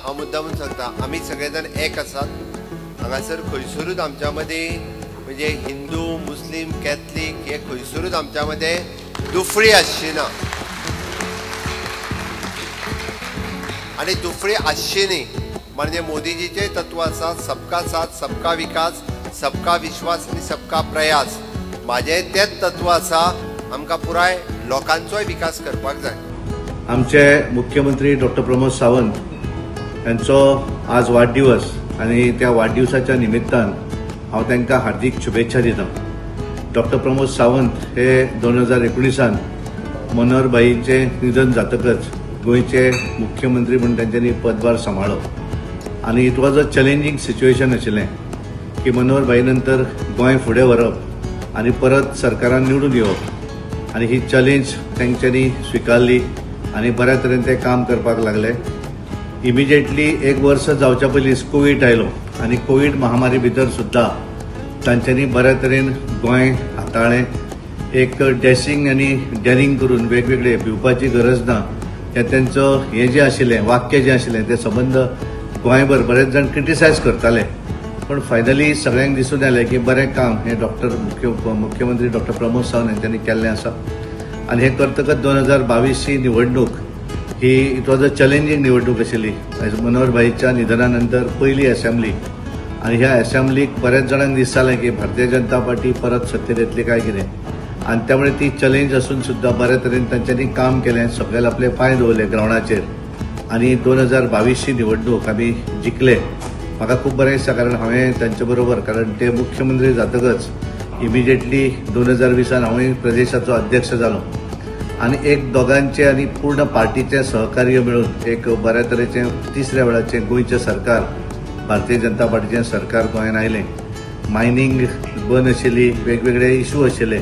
हांव मुद्दामून सांगता आमी सगळे जाण एक आसात। हांगासर खंयसरूच आमच्या मदीं म्हणजे हिंदू मुस्लीम कॅथलीक हे खंयसरूच आमच्या मदीं दुफळी आसची ना आनी दुफळी आसची न्ही। म्हणजे मोदीजीचे तत्व आसा सबका साथ सबका विकास सबका विश्वास आनी सबका प्रयास। म्हाजें तेच तत्व आसा। आमकां पुराय लोकांचोय विकास करपाक जाय। आमचे मुख्यमंत्री डॉक्टर प्रमोद सावंत यांचो आज वाढदिवस आणि त्या वाढदिवसाच्या निमित्तान हांव तांकां हार्दिक शुभेच्छा दिता। डॉक्टर प्रमोद सावंत हे 2019 मनोहर भाईंचे निधन जातकच गोंयचे मुख्यमंत्री म्हणून तांच्यांनी पदभार सांबाळ्ळो आणि it was a challenging situation आशिल्लें की मनोहर भाई नंतर गोंय फुडें व्हरप आनी परत सरकारान निवडून येवप आनी ही चॅलेंज तांच्यांनी स्विकारली आनी बऱ्या तरेन ते काम करपाक लागले। इमिजिएटली एक वर्स जावच्या पयलींच कोवीड आयलो आनी कोवीड महामारी भितर सुद्दां तांच्यांनी बऱ्या तरेन गोंय हाताळ्ळें। एक डॅसिंग आनी डॅरिंग करून वेगवेगळे भिवपाची गरज ना हे तेंचो हें जें आशिल्लें वाक्य जें आशिल्लें तें संबंद गोंयभर बरेच जाण क्रिटिसायज करताले पण फायनली सगळ्यांक दिसून आयलें की बरें काम हे मुख्यमंत्री डॉक्टर प्रमोद सावंत हांच्यांनी केल्लें आसा आनी हे करतकच 2022 ही निवडणूक ही इट वॉज अ चॅलेंजींग निवडणूक आशिल्ली। मनोहर भाईच्या निधनानंतर पयली असेंब्ली आनी ह्या असेंब्लीक बऱ्याच जाणांक दिसतालें की भारतीय जनता पार्टी परत सत्तेर येतली काय कितें आनी त्यामुळे ती चॅलेंज असून सुद्दां बऱ्या तरेन तांच्यांनी काम केलें। सगळे आपले पांय दवरले ग्रावंडाचेर आनी 2022 ही निवडणूक आमी जिखले। म्हाका खूब बरें दिसता कारण हांवें तांचे बरोबर कारण ते मुख्यमंत्री जातकच इमिजिएटली 2020 हांवूय प्रदेशाचो अध्यक्ष जालो आनी एक दोगांचे आनी पूर्ण पार्टीचे सहकार्य मेळून एक बऱ्या तरेचें तिसऱ्या वेळाचें गोंयचें सरकार भारतीय जनता पार्टीचें सरकार गोंयांत आयलें। मायनींग बंद आशिल्ली वेगवेगळे इशू आशिल्ले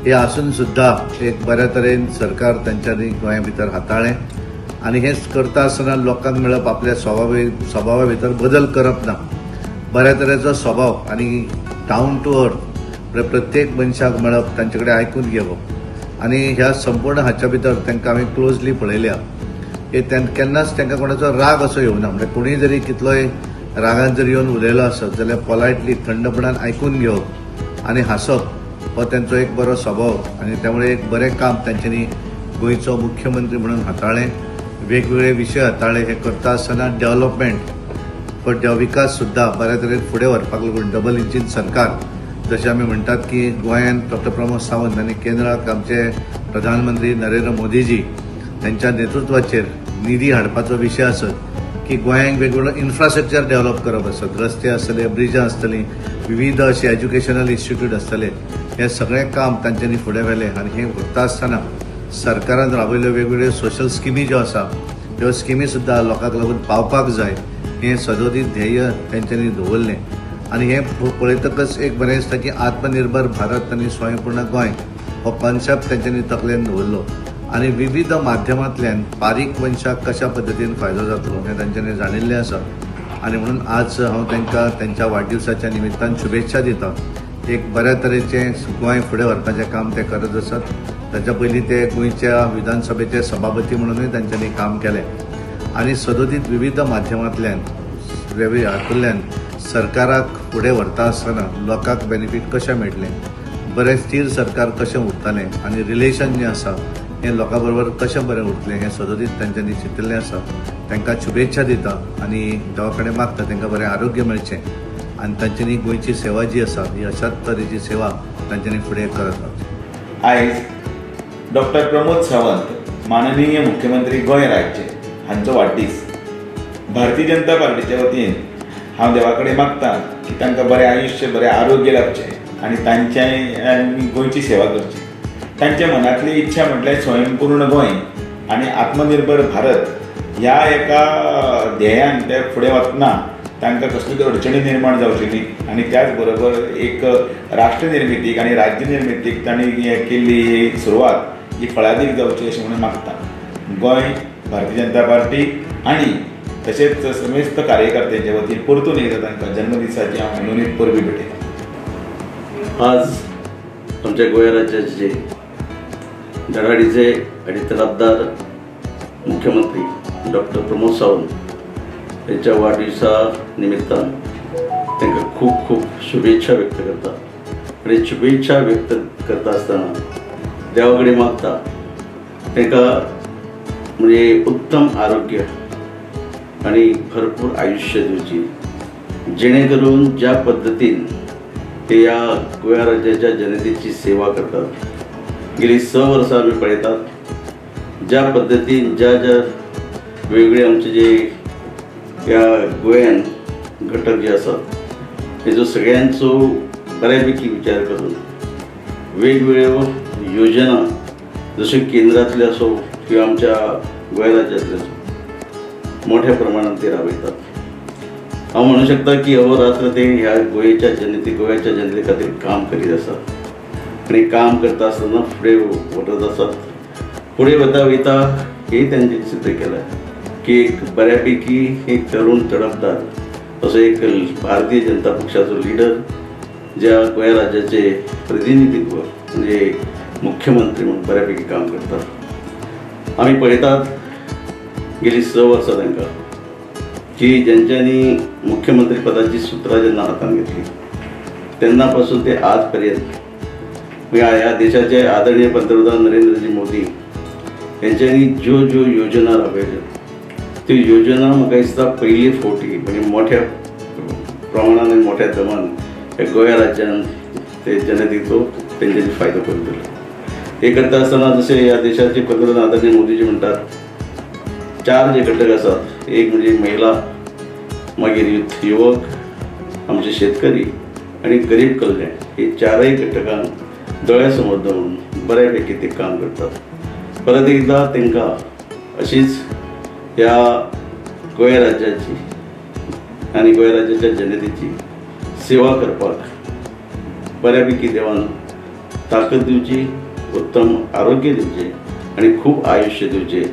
हे आसून सुद्दां एक बऱ्या तरेन सरकार तांच्यांनी गोंया भितर हाताळ्ळें आनी हें करता आसतना लोकांक मेळप आपल्या स्वभावा भितर बदल करप ना बऱ्या तरेचो स्वभाव आनी डावन टू अर्थ प्रत्येक मनशाक मेळप तांचे कडेन आयकून घेवप आनी ह्या संपूर्ण हाच्या भितर तांकां हांवें क्लोजली पळयल्या की केन्नाच तांकां कोणाचो राग असो येवना। म्हणजे कोणूय जरी कितलोय रागान जर येवन उलयलो आसत जाल्यार पोलायटली थंडपणान आयकून घेवप आनी हांसप हो तांचो एक बरो स्वभाव आनी त्यामुळे एक बरें काम तांच्यांनी गोंयचो मुख्यमंत्री म्हणून हाताळ्ळें। वेगवेगळे विशय हाताळ्ळे हे करता आसतना डेव्हलपमेंट विकास सुद्दां बऱ्या तरेन फुडें व्हरपाक लागून डबल इंजीन सरकार जशें आमी म्हणटात की गोंयांत डॉक्टर प्रमोद सावंत आनी केंद्राक आमचे प्रधानमंत्री नरेंद्र मोदीजी त्यांच्या नेतृत्वाचेर निधी हाडपाचो विशय आसत की गोंयांक वेगवेगळो इन्फ्रास्ट्रक्चर डेव्हलप करप आसत रस्ते आसतले ब्रिजां आसतलीं विविध अशे एज्युकेशनल इन्स्टिट्यूट आसतले हे सगळें काम तांच्यांनी फुडें व्हेलें आनी हें व्हरता आसतना सरकारान राबयल्ल्यो वेगवेगळ्यो सोशल स्किमी ज्यो आसा ह्यो स्किमी सुद्दां लोकांक लागून पावपाक जाय हें सदोदीत ध्येय तेंच्यांनी दवरलें आनी हें पळयतकच एक बरें दिसता की आत्मनिर्भर भारत आनी स्वयंपूर्ण गोंय हो कॉन्सेप्ट तेंच्यांनी तकलेन दवरलो आनी विविध माध्यमांतल्यान बारीक मनशाक कशा पद्दतीन फायदो जातलो हें तांच्यांनी जाणिल्लें आसा आनी म्हणून आज हांव तांकां त्यांच्या वाडदिवसाच्या निमित्तान शुभेच्छा दिता। एक बऱ्या तरेचें गोंय फुडें व्हरपाचें काम ते करत आसात। ताच्या पयलीं ते गोंयच्या विधानसभेचे सभापती म्हणूनय तांच्यांनी काम केलें आनी सदोदीत विविध माध्यमांतल्यान हातूंतल्यान सरकाराक फुडें व्हरता आसतना लोकांक बेनिफीट कशें मेळटलें बरें स्थिर सरकार कशें उरतलें आनी रिलेशन जें आसा हें लोकां बरोबर कशें बरें उरतलें हें सदोदीत तांच्यांनी चिंतिल्लें आसा। तांकां शुभेच्छा दिता आनी देवा कडेन मागता तांकां बरें आरोग्य मेळचें आनी तांच्यांनी गोंयची सेवा जी आसा ही अशाच तरेची सेवा तांच्यांनी फुडें करत रावची। आयज डॉक्टर प्रमोद सावंत माननीय मुख्यमंत्री गोंय राज्य हांचो वाडदीस भारतीय जनता पार्टीच्या वतीन हांव देवा कडेन मागता की तांकां बरें आयुश्य बरें आरोग्य लाभचें आनी तांच्यांनी गोंयची सेवा करची। तांच्या मनांतली इच्छा म्हटल्यार स्वयंपूर्ण गोंय आनी आत्मनिर्भर भारत ह्या एका ध्येयान ते फुडें वतना तांकां कसलीच अडचणी निर्माण जावची न्ही आनी त्याच बरोबर एक राष्ट्र निर्मितीक आनी राज्य निर्मितीक तांणी केल्ली सुरवात ही फळादीक जावची अशें म्हणून मागता। गोंय भारतीय जनता पार्टी आनी तशेंच समेस्त कार्यकर्त्यांचे वतीन परतून एकदा तांकां जन्मदिसाची हांव मनोनीत परबी भेटयता। आज आमच्या गोंय राज्याचे धडाडीचे आणि तलाबदार मुख्यमंत्री डॉक्टर प्रमोद सावंत त्यांच्या वाढदिवसा निमित्तान तांकां खूप खूप शुभेच्छा व्यक्त करता आणि शुभेच्छा व्यक्त करता आसतना देवा कडेन मागता तांकां म्हणजे उत्तम आरोग्य आणि भरपूर आयुष्य दिवची, जेणे करून ज्या पद्धतीन ते ह्या गोंय राज्याच्या जनतेची सेवा करतात। गेली 6 वर्सां आमी पळयतात ज्या पद्धतीन ज्या वेगवेगळे आमचे जे ह्या गोंयान घटक जे आसात तेजो सगळ्यांचो बऱ्यापैकी विचार करून वेगवेगळ्यो योजना जशे केंद्रातले असो किंवा आमच्या गोंय राज्यांतले असो मोठ्या प्रमाणात ते राबयतात। हांव म्हणू शकता की अहोरात्र ते ह्या गोंयच्या जनते खातीर काम करीत आसात आणि काम करता आसतना फुडें वचत आसात। फुडें वयता हे त्यांनी सिद्ध केलां की एक बऱ्यापैकी एक तरुण तडफदार असो एक भारतीय जनता पक्षाचो लिडर ज्या गोंय राज्याचे प्रतिनिधित्व म्हणजे मुख्यमंत्री म्हणून बऱ्यापैकी काम करतात। आमी पळयतात गेली 6 वर्सां तांकां की ज्यांच्यांनी मुख्यमंत्री पदाची सुत्रां जेन्ना हातान घेतली तेन्ना पासून ते आज पर्यंत ह्या देशाचे आदरणीय पंतप्रधान नरेंद्रजी मोदी यांच्यांनी ज्यो ज्यो योजना राबयल्यो त्यो योजना म्हाका दिसता पयली फावटी म्हणजे मोठ्या प्रमाणान आनी मोठ्या दमान ह्या गोंय राज्यान ते जनतेचो तेंच्यांनी फायदो करून दिलो। हे करता आसतना जशे ह्या देशाचे पंतप्रधान आदरणीय मोदीजी म्हणटात 4 जे घटक आसात, एक म्हणजे महिला, मागीर युवक, आमचे शेतकरी आणि गरीब कल्याण, हे 4य घटकांक दोळ्यासमोर दवरून बऱ्यापैकी ते काम करतात। परत एकदा तांकां अशीच ह्या गोंय राज्याची आणि गोंय राज्याच्या जनतेची सेवा करपाक बऱ्यापैकी देवान ताकद दिवची, उत्तम आरोग्य दिवचे आणि खूप आयुष्य दिवचे,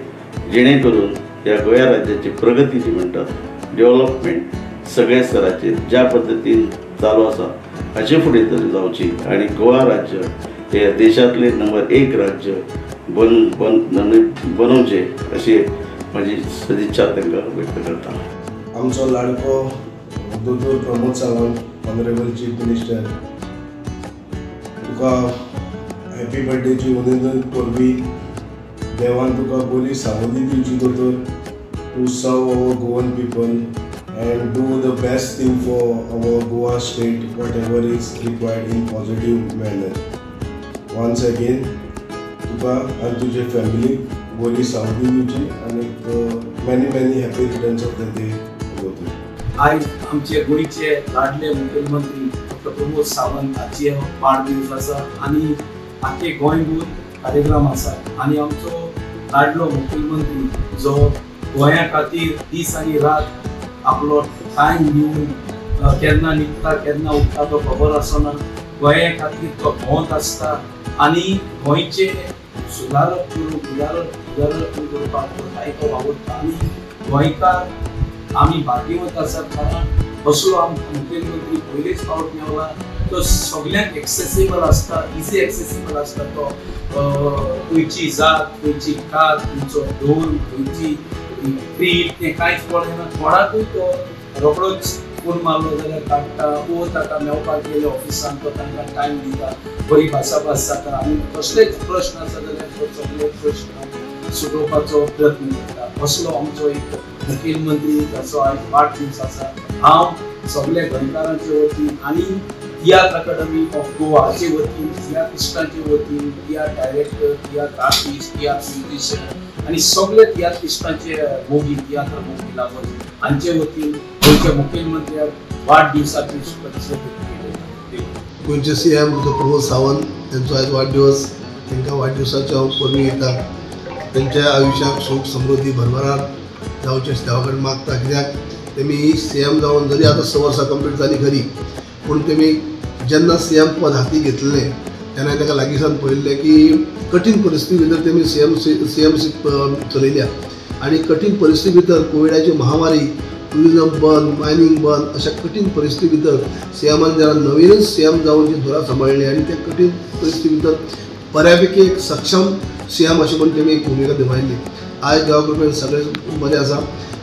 जेणे करून ह्या गोंय राज्याची प्रगती जी म्हणटात डेव्हलपमेंट सगळ्या स्तराचेर ज्या पद्दतीन चालू आसा हाचे फुडें तरी जावची आणि गोवा राज्य हे देशातले नंबर 1 राज्य बनवचे अशी माझी सदिच्छा तांकां व्यक्त करता। आमचो लाडको दोतोर Pramod Sawant honourable chief minister तुका हॅपी बर्थडेची उमेदन परबी देवान तुका बरी सावधी दिवची दोतोर टू सर्व our Goan people and do the best thing for our Goa state, whatever is required in positive manner. Once again, Tuka and तुझे family बरी सावधी दिवची आणि many happy returns of the day दोतोर। आज आमचे गोंयचे लाडले मुख्यमंत्री डॉ. प्रमोद सावंत हाचे वाडदीस आसा आणि आख्खे गोंयभर कार्यक्रम आसा आणि आमचो लाडलो मुख्यमंत्री जो गोंया खातीर दीस आनी रात आपलो टायम दिवन केन्ना न्हिदता केन्ना उठता तो खबर आसना, गोंया खातीर तो भोंवत आसता आणि गोंयचे सुदारप करपाक तो आवडटा आणि गोंयकार आमी भाग्यवंत आसात कारण असलो आमचो मुख्यमंत्री पयलेच फावट मेवला तो सगळ्यांक एक्सेसिबल आसता, इजी एक्सेसिबल आसता। तो खंयची जात, खंयची कात, खंयचो ढोल, खंयची क्रीड तें कांयच पळयना, कोणाकूय तो रोखडोच फोन मारलो जाल्यार काडटा वो ताका मेवपाक गेले ऑफिसान तो तांकां टायम दिता, बरी भासाभास जाता आनी कसलेच प्रश्न आसा जाल्यार तो सगळे प्रश्न सोडोवपाचो प्रयत्न करता। असलो आमचो एक मुख्यमंत्री जाचो आज वाडदीस आसा। हांव सगळे गोंयकारांचे वतीन आनी तियात्र अकादमी ऑफ गोवाचे वतीन, तियात्र इश्टांचे वतीन, tiatr director, tiatr artist, tiatr musician आणि सगळे तियात्र इश्टांचे तियात्र मोगी लागून हांचे वतीन गोंयच्या मुख्यमंत्र्याक वाडदिवसाची शुभेच्छा दिली। गोंयचे CM डॉ. प्रमोद सावंत यांचो आज वाडदिवस, तांकां वाडदिवसाच्या परबी येता, त्यांच्या आयुष्याक सुख समृद्धी भरभराट जावचे देवा कडेन मागता। कित्याक तेमी CM जावन जरी आतां 6 वर्सां कंप्लीट जाली खरी, पूण तेमी जेन्ना CM पद हाती घेतलें तेन्ना ताका लागींसान पळयल्लें की कठीण परिस्थिती भितर तेमी CMC चलयल्या आणि कठीण परिस्थिती भितर कोविडाची महामारी, टुरिजम बंद, मायनिंग बंद, अशा कठीण परिस्थिती भितर CMन जेन्ना नवीनच CM जावन जी धुरा सांबाळली आणि त्या कठीण परिस्थिती भितर बऱ्यापैकी एक सक्षम CM अशी म्हणून तेमी एक भुमिका निभायली। आज देवा कृपेन सगळे बरें आसा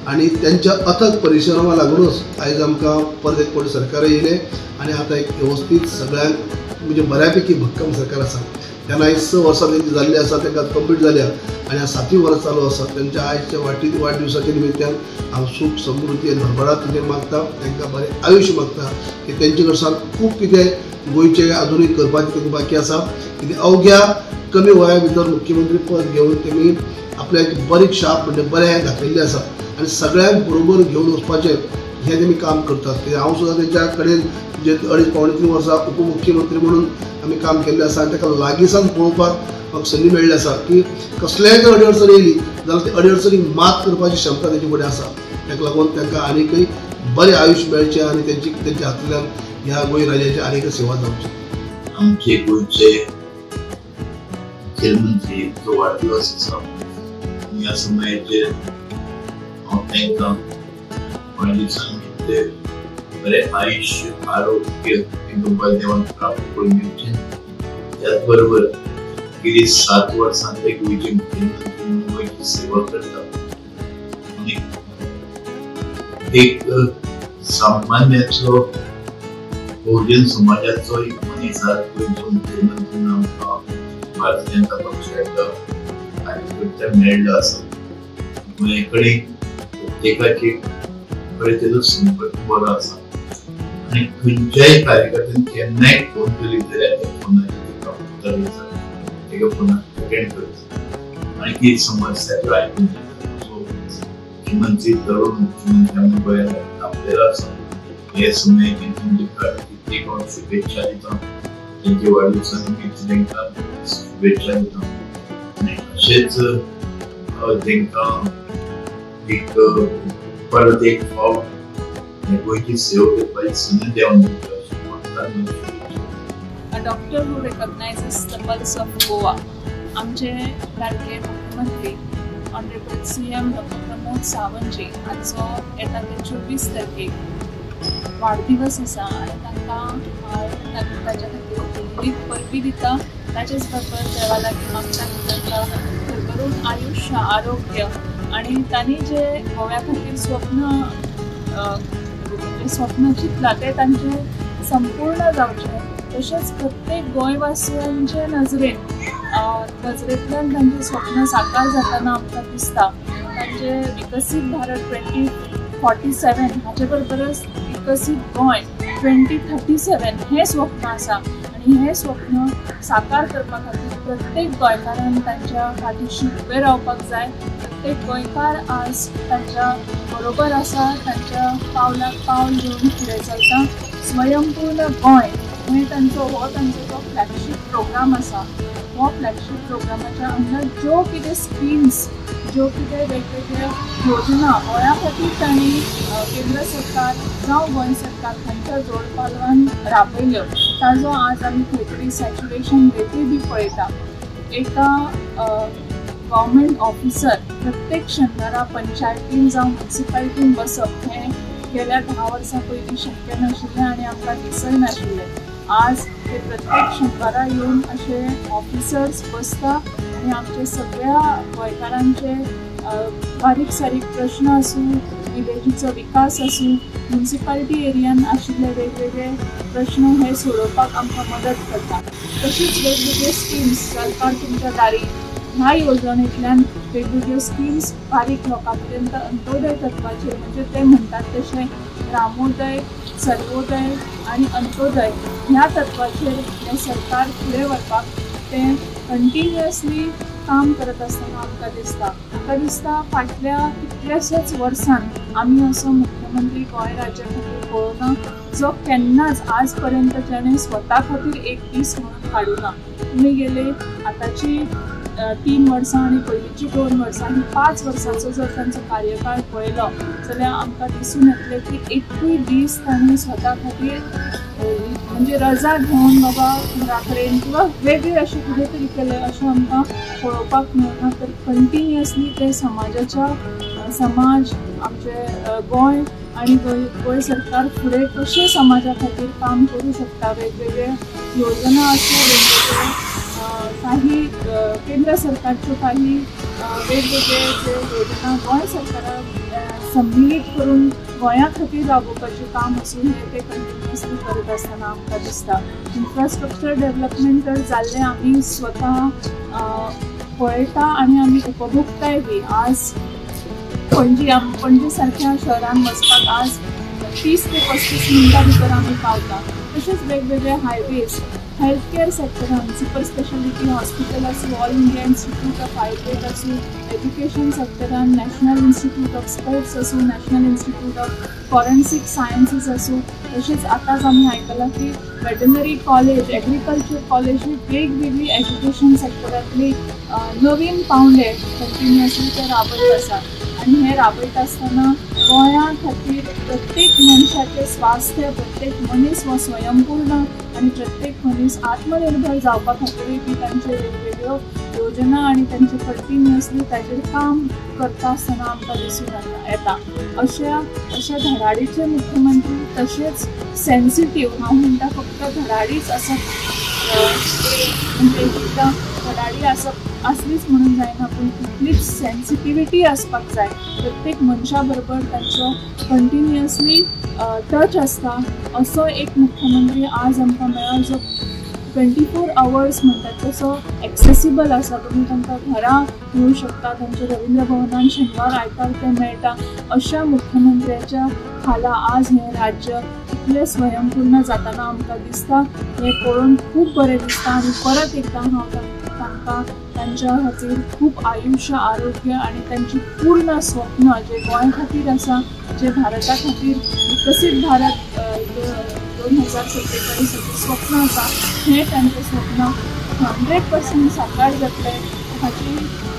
आणि त्यांच्या अथक परिश्रमाक लागूनच आयज आमकां परत एक फावटी सरकार येयलें आनी आतां एक वेवस्थीत सगळ्यांक म्हणजे बऱ्यापैकी भक्कम सरकार आसा. त्यांना 6 वर्सां तेंची जाल्ली आसा, तांकां कंप्लीट जाल्या आनी 7वी वर्स चालू आसा. त्यांच्या आयजच्या वाडदिवसाच्या निमित्यान हांव सूख समृद्धी आनी भरभराट तुजेर मागता, तांकां बरें आयुश्य मागता की तेंचे कडच्यान खूब कितें गोंयचें आधुनीक करपाचें बाकी आसा. कितें अवघ्या कमी वया भितर मुख्यमंत्री पद घेवन तेमी आपल्याक बरी छाप म्हणजे बरें दाखयल्लें आसा आनी सगळ्यांक बरोबर घेवन वचपाचें हें तेमी काम करतात. कित्याक हांव सुद्दां तेंच्या कडेन जे 2.5-3 वर्सां उपमुख्यमंत्री म्हणून आमी काम केल्लें आसा आनी ताका लागींसान पळोवपाक म्हाका संदी मेळ्ळी आसा की कसल्याय जर अडचण येयली जाल्यार ते अडचणीक मात करपाची क्षमता तेंचे कडेन आसा. ताका लागून तांकां आनीकय बरें आयुश्य मेळचें आनी तेंच्या हातूंतल्यान ह्या गोंय राज्याची आनीक सेवा जावची. आमचे गोंयचे मुखेलमंत्रीचो वाडदिवस आसा. ह्या समयाचेर हांव तांकां वाडदिवसा निमित्त बरें आयुश्य आरोग्य तांकां बरें देवान प्राप्त करून दिवचें. त्याच बरोबर गेली 7 वर्सां ते गोंयचे मुखेलमंत्री म्हणून गोंयची सेवा करतात आनी एक सामान्याचो बहुजन समाजाचो एक मनीस गोंयचो मुखेलमंत्री म्हणून आमकां भारतीय जनता पक्षाचो कार्यकर्त्यांक मेळ्ळो आसा. गोंया कडेन प्रत्येकाचे कडेन तेजो संपर्क बरो आसा आनी खंयच्याय कार्यकर्त्यान केन्नाय फोन केली जाल्यार त्या फोनाचेर ताका उत्तर दिता, ताका फोनार अटेंड करता आनी कितें समस्या त्यो आयकून घेता. सो मुख्यमंत्री तरुण मुख्यमंत्री आमी गोंयांत आपल्याला आसा. हे समयाचेर तांच्या कित्येक हांव शुभेच्छा दिता. तेंच्या वाडदिवसा निमित्त तांकां शुभेच्छा दिता आनी अशेंच तांकां एक परत एक फावट गोंयची सेवा करपाची संद देंवन दिवची अशें म्हाका doctor who recognises the pulse of Goa. आमचे लाडके मुख्यमंत्री honourable CM doctor Pramod Sawant ji हांचो येता ते 24 तारखेक वाडदिवस आसा आनी तांकां ताच्या खातीर परबी दिता. ताचेच बरोबर देवा लागीं मागता की तांकां भरभरून आयुश्य आरोग्य आनी तांणी जे गोव्या खातीर स्वप्न चिंतलां तें तांचें संपूर्ण जावचें. तशेंच प्रत्येक गोंयवासियांचे नजरेंतल्यान तांचें स्वप्न साकार जाताना आमकां दिसता. तांचें विकसीत भारत 2047 हाचे बरोबरच विकसीत गोंय 2037 हें स्वप्न आसा आनी हें स्वप्न साकार करपा खातीर प्रत्येक गोंयकारान तांच्या फाटीशी उबें रावपाक जाय. प्रत्येक गोंयकार आज तांच्या बरोबर आसा, तांच्या पावलाक पावल घेवन फुडें चलता. स्वयंपूर्ण गोंय हे तांचो जो फ्लॅगशीप प्रोग्राम आसा. हो फ्लॅगशीप प्रोग्रामाच्या अंडर ज्यो कितें स्किम्स, ज्यो कितें वेगवेगळ्यो योजना गोंया खातीर तांणी केंद्र सरकार जावं गोंय सरकार हांच्या जोड पालवान राबयल्यो ताजो आज आमी खंय तरी सॅच्युरेशन रेटी बी पळयता. एका गव्हर्मेंट ऑफिसर प्रत्येक शेनकारा पंचायतीन जावं म्युनिसिपालिटीन बसप हें गेल्या 10 वर्सां पयलीं शक्य नाशिल्लें आनी आमकां दिसय नाशिल्लें. आज ते प्रत्येक शेनकारा येवन अशे ऑफिसर्स बसता आनी आमचे सगळ्या गोंयकारांचे बारीक सारीक प्रश्न आसूं, विलेजीचो विकास आसूं, म्युनिसिपालिटी एरियान आशिल्ले वेगवेगळे प्रश्न हे सोडोवपाक आमकां मदत करता. तशीच वेगवेगळे स्किम्स सरकार तुमच्या दारी ह्या योजनेंतल्यान वेगवेगळ्यो स्किम्स बारीक लोकां पर्यंत अंत्योदय तत्वाचेर म्हणजे ते म्हणटात तशें ग्रामोदय, सर्वोदय आनी अंत्योदय ह्या तत्वाचेर हें सरकार फुडें व्हरपाक तें कंटिन्युअसली काम करत आसतना आमकां दिसता फाटल्या कितल्याशाच वर्सान आमी असो मुख्यमंत्री गोंय राज्या खातीर पळोवना जो केन्नाच आज पर्यंत जेणें स्वता खातीर एक दीस म्हणून काडूना. तुमी गेले आतांची 3 वर्सां आनी पयलींची 2 वर्सां आनी 5 वर्सांचो जर तांचो कार्यकाळ पळयलो जाल्यार आमकां दिसून येतलें की एकूय दीस तांणी स्वता खातीर म्हणजे रजा घेवन बाबा घरा कडेन किंवा वेगळे अशें कितें तरी केलें अशें आमकां पळोवपाक मेळना. तर कंटिन्युअसली ते समाज आमचे गोंय आनी गोंय सरकार फुडें कशें समाजा खातीर काम करूं शकता. वेगवेगळे योजना आसल्या, वेगवेगळे काही केंद्र सरकारच्यो काही वेगवेगळे जे योजना गोंय सरकारान सम्मिलीत करून गोंया खातीर राबोवपाचें काम आसूं हें ते कंटिन्युअसली करत आसतना आमकां दिसता. इन्फ्रास्ट्रक्चर डेव्हलपमेंट तर जाल्लें आमी स्वता पळयता आनी आमी उपभोगताय बी. आज पणजे सारख्या शहरान वचपाक आज 30 ते 35 मिनटां भितर आमी पावता. तशेंच वेगवेगळे हायवेज, हेल्थ केअर सेक्टरान सुपर स्पेशालिटी हॉस्पिटल आसूं, all India institute of Ayurveda आसूं, एज्युकेशन सेक्टरान नॅशनल इन्स्टिट्यूट ऑफ स्पोर्ट्स आसूं, national institute of forensic sciences आसूं, तशेंच आतांच आमी आयकलां की वेटनरी कॉलेज, एग्रीकल्चर कॉलेज ही वेगवेगळी एज्युकेशन सेक्टरांतली नवीन पावंडे कंटिन्युअसली ते राबयत आसा. आनी हे राबयता आसतना गोंया खातीर प्रत्येक मनशाचें स्वास्थ्य, प्रत्येक मनीस हो स्वयंपूर्ण आनी प्रत्येक मनीस आत्मनिर्भर जावपा खातीर बी तांचे वेगवेगळ्यो योजना आनी तांचे कंटिन्युअसली ताचेर काम करता आसतना आमकां दिसून येता. अशे धडाडीचे मुख्यमंत्री, तशेंच सेन्सिटीव, हांव म्हणटा फक्त धडाडीच आसप म्हणजे एकदां धडाडी असलीच म्हणून जायना, पूण तितलीच सेन्सिटिविटी आसपाक जाय. प्रत्येक मनशा बरोबर तांचो कंटिन्युअसली टच आसता असो एक मुख्यमंत्री आज आमकां मेळ्ळो, जो 24 hours म्हणटात तसो एक्सेसिबल आसा. तुमी तांकां घरा येवं शकता, तांच्या रवींद्र भवनान शेनवार आयतार ते मेळटा. अशा मुख्यमंत्र्याच्या खाला आज हें राज्य इतलें स्वयंपूर्ण जाताना आमकां दिसता. हें पळोवन खूब बरें दिसता आनी परत एकदां हांव तांकां तांच्या खातीर खूब आयुश्य, आरोग्य आनी तांची पूर्ण स्वप्न जे गोंय खातीर आसा, जे भारता खातीर विकसीत भारत 2047 स्वप्न आसा, हें तांचें स्वप्न 100% साकार जातलें हाची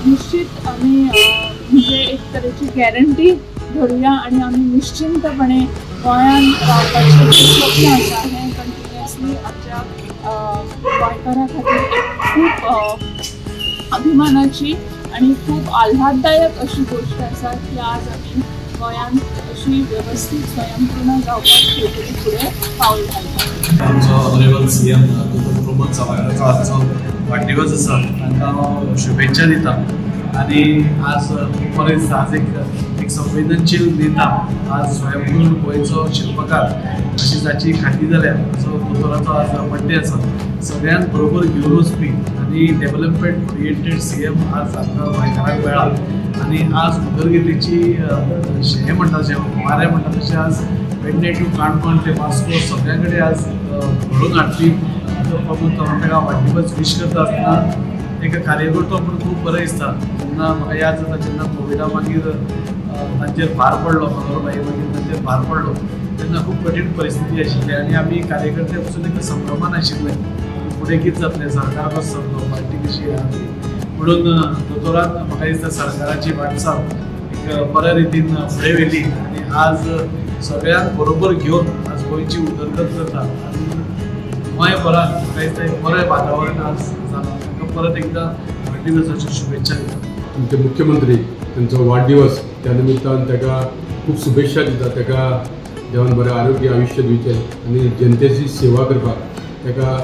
निश्चित आमी म्हणजे एक तरेची गॅरंटी धरुया आनी आमी निश्चिंतपणे गोंयान रावपाचें स्वप्न आसा हें कंटिन्युअसली आमच्या गोंयकारां खातीर खूब अभिमानाची आनी खूब आल्हाददायक अशी गोष्ट आसा की आज आमी गोंयान अशी वेवस्थीत स्वयंपूर्ण जावपाक फुडें पावल घालता. आमचो ऑनरेबल CM डॉ. प्रमोद सावंताचो आजचो वाडदिवस आसा, तांकां हांव शुभेच्छा दिता. आनी आज खूब बरें दिसता, आज एक संवेदनशील नेता, आज स्वयंपूर्ण गोंयचो शिल्पकार अशी जाची खात्री जाल्या असो दोतोराचो आज बर्थडे आसा. सगळ्यांक बरोबर घेवन वचपी आनी डेव्हलपमेंट ओरिएंटेड CM आज आमकां गोंयकारांक मेळ्ळा. आनी आज उदरगतीची हें म्हणटा तशें वारें म्हणटा तशें आज पेडणे टू काणकोण ते वास्को सगळ्यां कडेन आज घडोवन हाडपी प्रमोद ताका वाडदिवस विश करता आसतना एका कार्यकर्तो म्हणून खूब बरें दिसता. जेन्ना म्हाका याद जाता जेन्ना कोविडा मागीर तांचेर भार पडलो, मनोहरबाई मागीर तांचेर भार पडलो, तेन्ना खूब कठीण परिस्थिती आशिल्ली आनी आमी कार्यकर्ते पसून एक संभ्रमान आशिल्ले फुडें कितें जातलें, सरकार कसो चलतलो, पार्टी कशी आहा. म्हणून दोतोरान म्हाका दिसता सरकाराची वाटचाल एक बऱ्या रितीन फुडें व्हेली आनी आज सगळ्यांक बरोबर घेवन आज गोंयची उदरगत करता आनी गोंयभरान म्हाका दिसता एक बरें वातावरण आज जालां. तांकां परत एकदां वाडदिवसाच्यो शुभेच्छा दिता. आमचे मुख्यमंत्री त्यांचो वाडदिवस त्या निमित्तान ताका खूब शुभेच्छा दिता. ताका देवान बरें आरोग्य आयुश्य दिवचें आनी जनतेची सेवा करपाक ताका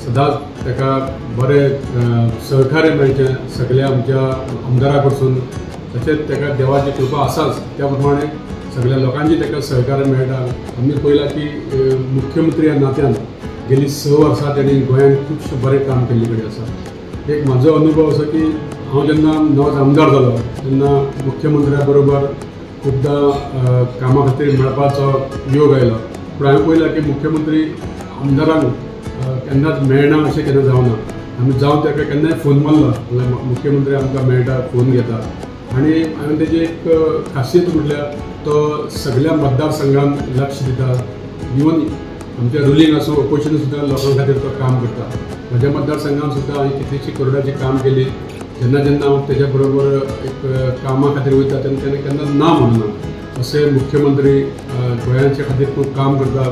सदांच ताका बरें सहकार्य मेळचें सगळ्या आमच्या आमदारा कडसून. तशेंच ताका देवाची कृपा आसाच, त्या प्रमाणे सगळ्या लोकांची ताका सहकार्य मेळटा. आमी पळयलां की मुख्यमंत्री ह्या नात्यान गेली 6 वर्सां ताणी गोंयांत खुबशें बरें काम केल्ले कडेन आसा. एक म्हाजो अनुभव असो की हांव जेन्ना नवोच आमदार जालो तेन्ना मुख्यमंत्र्या बरोबर खूबदां कामा खातीर मेळपाचो योग आयलो. पूण हांवें पळयलां की मुख्यमंत्री आमदारांक केन्नाच मेळना अशें केन्ना जावना. आमी जावन ताका केन्नाय फोन मारलो जाल्यार मुख्यमंत्री आमकां मेळटा, फोन घेता. आनी हांवें तेजी एक खासियत म्हटल्यार तो सगळ्या मतदारसंघांत लक्ष दिता. इवन आमच्या रुलींग आसूं ऑपोजिशन सुद्दां लोकां खातीर तो काम करता. म्हज्या मतदारसंघांत सुद्दां हांवें कितलींशीं करोडाची काम केली. जेन्ना जेन्ना हांव तेज्या बरोबर एक कामा खातीर वयता तेन्ना तेणें केन्ना ना म्हणना. अशे मुख्यमंत्री गोंयांच्या खातीर खूब काम करता.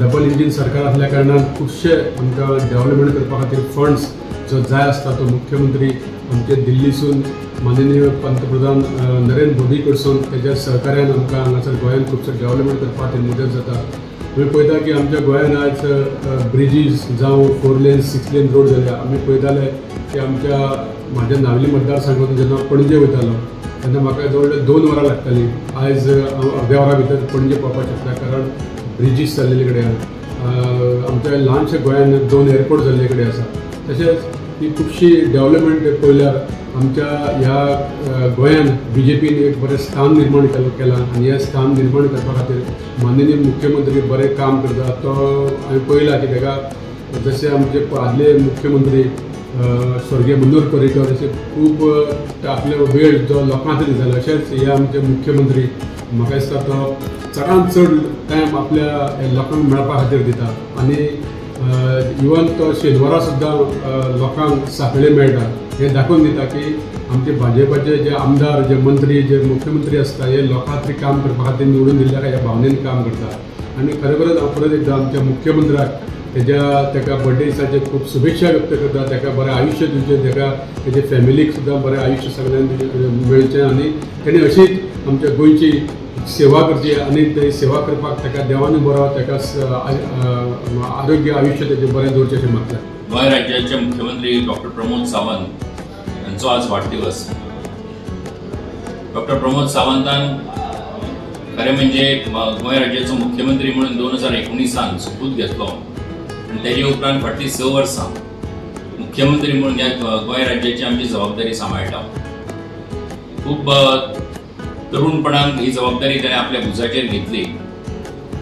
डबल इंजीन सरकार आसल्या कारणान खुबशे आमकां डेव्हलपमेंट करपा खातीर फंड्स जो जाय आसता तो मुख्यमंत्री आमचे दिल्लीसून माननीय पंतप्रधान नरेंद्र मोदी कडसून तेज्या सहकार्यान आमकां हांगासर गोंयांत खुबशे डेव्हलपमेंट करपा खातीर मदत जाता. आमी पळयता की आमच्या गोंयांत आयज ब्रिजीस जावं 4 लेन 6 लेन रोड जाल्या. आमी पळयताले की आमच्या म्हाज्या नावली मतदारसंघातून जेन्ना पणजे वयतालो तेन्ना म्हाका जवळ 2 वरां लागतालीं. आयज अर्द्या वरा भितर पणजे पावपाक शकता, कारण ब्रिजीस जाल्ले कडेन आमच्या ल्हानशा गोंयांत 2 एअरपोर्ट जाल्ले कडेन आसा. तशेंच ही खुबशी डेव्हलपमेंट पळयल्यार आमच्या ह्या गोंयांत BJPन एक बरें स्थान निर्माण केलां आणि ह्या स्थान निर्माण करपा खातीर माननीय मुख्यमंत्री बरें काम करता. तो हांवें पळयलां की ताका जशे आमचे आदले मुख्यमंत्री स्वर्गीय मनोहर पर्रीकर अशे खूब आपलो वेळ जो लोकां खातीर दितालो, अशेंच हे आमचे मुख्यमंत्री म्हाका दिसता तो चडांत चड टायम आपल्या लोकांक मेळपा खातीर दिता. आनी इवन तो शेनवारा सुद्दां लोकांक सांखळे मेळटा. हे दाखोवन दिता की आमचे भाजपाचे जे आमदार, जे मंत्री, जे मुख्यमंत्री असता हे लोकां खातीर काम करपा खातीर निवडून दिल्ल्या ह्या भावनेन काम करता. आनी खरेखरच हांव परत एकदां आमच्या मुख्यमंत्र्याक ताका बर्थडे दिसाचे खूब शुभेच्छा व्यक्त करता. ताका बरें आयुश्य दिवचें, ताका तेजे फॅमिलीक सुद्दां बरें आयुश्य सगळ्यांक मेळचें आनी तेणें अशीच आमच्या गोंयची सेवा करची आनी ते सेवा करपाक ताका देवान बरो ताका आरोग्य आयुश्य तेजें बरें दवरचें अशें मागता. गोंय राज्याचे मुख्यमंत्री डॉक्टर प्रमोद सावंत यांचो आज वाढदिवस. डॉक्टर प्रमोद सावंतान खरें म्हणजे गोंय राज्याचो मुख्यमंत्री म्हणून 2019 सोपूत घेतलो आणि तेजे उपरांत फाटलीं 6 वर्सां मुख्यमंत्री म्हणून ह्या गोंय राज्याची आमची जबाबदारी सांबाळटा. खूब तरुणपणांत ही जबाबदारी ताणें आपल्या भुजाचेर घेतली,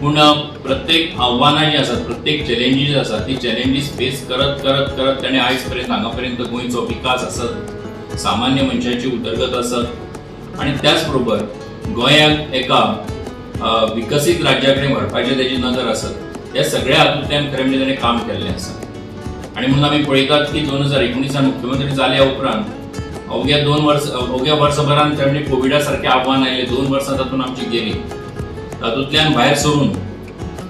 पूण प्रत्येक आव्हानां जी आसात, प्रत्येक चॅलेंजीस आसात, ती चॅलेंजीस फेस करत करत करत ताणें आयज पर्यंत हांगा पर्यंत गोंयचो विकास आसत, सामान्य मनशाची उदरगत आसत आनी त्याच बरोबर गोंयाक एका विकसीत राज्या कडेन व्हरपाचें तेजी नदर आसत. ह्या सगळ्या हातूंतल्यान खरें म्हणजे ताणें काम केल्लें आसा. आनी म्हणून आमी पळयतात की 2019 मुख्यमंत्री जाल्या उपरांत अवघ्या वर्सभरांत ताणें कोविडा सारकें आव्हान आयलें. 2 वर्सां तातूंत आमची गेली. तातूंतल्यान भायर सरून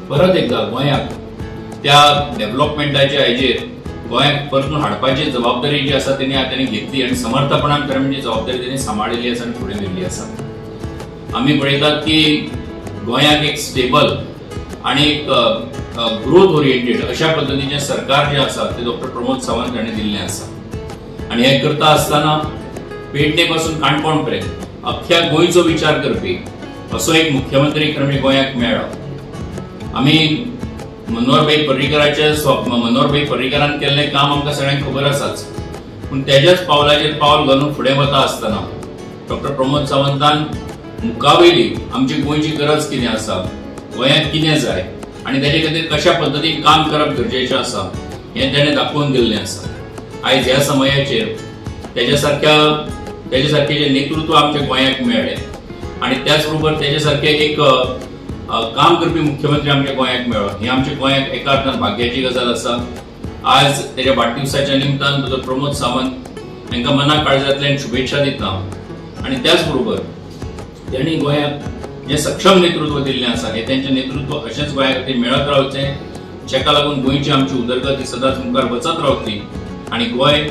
परत एकदां गोंयाक त्या डेव्हलपमेंटाच्या हाजेर गोंयाक परतून हाडपाची जबाबदारी जी आसा ताणें घेतली आनी समर्थपणान खरें म्हणजे जबाबदारी ताणें सांबाळिल्ली आसा आनी फुडें व्हेल्ली आसा. आमी पळयतात की गोंयाक एक स्टेबल आनी एक ग्रोथ ओरिएंटेड अशा पद्दतीचें सरकार जें आसा तें डॉक्टर प्रमोद सावंत हाणें दिल्लें आसा. आनी हें करता आसतना पेडणे पासून काणकोण पर्यंत अख्ख्या गोंयचो विचार करपी असो एक मुख्यमंत्री खरें म्हणजे गोंयाक मेळ्ळो. आमी मनोहरभाई पर्रीकरान केल्लें काम आमकां सगळ्यांक खबर आसाच, पूण तेज्याच पावलाचेर पावल घालून फुडें वता आसतना डॉक्टर प्रमोद सावंतान मुखावेली आमची गोंयची गरज कितें आसा, गोंयांत कितें जाय आनी तेजे खातीर कशा पद्दतीन काम करप गरजेचें आसा हें ताणें दाखोवन दिल्लें आसा. आयज ह्या समयाचेर तेजे सारकें जें नेतृत्व आमच्या गोंयाक मेळ्ळें आनी त्याच बरोबर तेजे सारकें एक काम करपी मुख्यमंत्री आमच्या गोंयाक मेळ्ळो, ही आमच्या गोंयाक एका अर्थान भाग्याची गजाल आसा. आज तेज्या वाडदिवसाच्या निमतान डॉक्टर प्रमोद सावंत तांकां मना काळजांतल्यान शुभेच्छा दिता. आनी त्याच बरोबर तेणी गोंयाक जें सक्षम नेतृत्व दिल्लें आसा हें तेंचें नेतृत्व अशेंच गोंया खातीर मेळत रावचें, जेका लागून गोंयची आमची उदरगत ही सदांच मुखार वचत रावतली आनी गोंय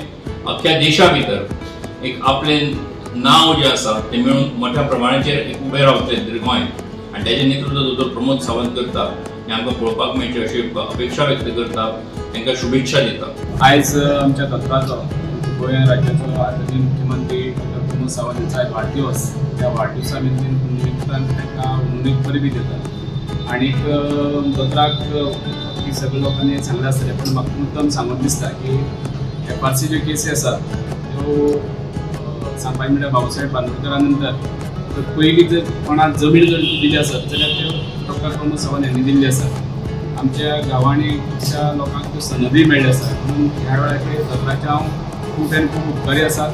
अख्ख्या देशा भितर एक आपलें नांव जें आसा तें मेळून मोठ्या प्रमाणाचेर एक उबें रावतलें गोंय आनी तेजें नेतृत्व डॉक्टर प्रमोद सावंत करता हें आमकां पळोवपाक मेळचें अशी अपेक्षा व्यक्त करता, तांकां शुभेच्छा दिता. आयज आमच्या तत्वाचो गोंय राज्याचो आदले मुख्यमंत्री डॉक्टर प्रमोद सावंत हांचो आयज वाडदिवस. त्या वाडदिवसा निमतान तांकां उमेद परबी दिता आनीक दोतोराक की सगळ्या लोकांनी सांगलें आसतलें, पूण म्हाका मुद्दम सांगून दिसता की FRC ज्यो केसी आसात त्यो सांगपाचें म्हणल्यार बाबासाहेब बांदोडकरा नंतर पयलीं जर कोणाक जमीन जर दिली आसत जाल्यार त्यो डॉक्टर प्रमोद सावंत हांणी दिल्ली आसा. आमच्या गांवांनी खुबश्या लोकांक त्यो सनदी मेळ्ळ्यो आसा, म्हणून ह्या वेळाचेर दोतोराचे हांव खूब आनी खूब उपकारी आसात.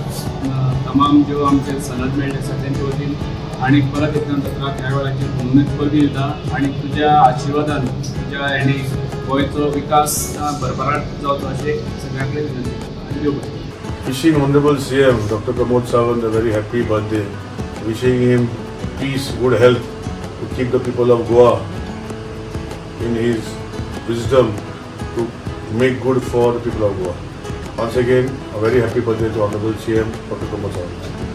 तमाम ज्यो आमचे सनद मेळ्ळे आसा तेंचे वतीन आनी परत एकदा दोतोराक ह्या वेळाचेर उमेद परबी दिता आनी तुज्या आशिर्वादान तुज्या हेणी गोंयचो विकास भरभराट जावचो अशें सगळ्यां कडेन विनंती करता आनी देव बरें. Wishing Honorable CM Dr. Pramod Sawant a very happy birthday. Wishing him peace, good health to keep the people of Goa in his wisdom to make good for the people of Goa. Once again, a very happy birthday to Honorable CM Dr. Pramod Sawant.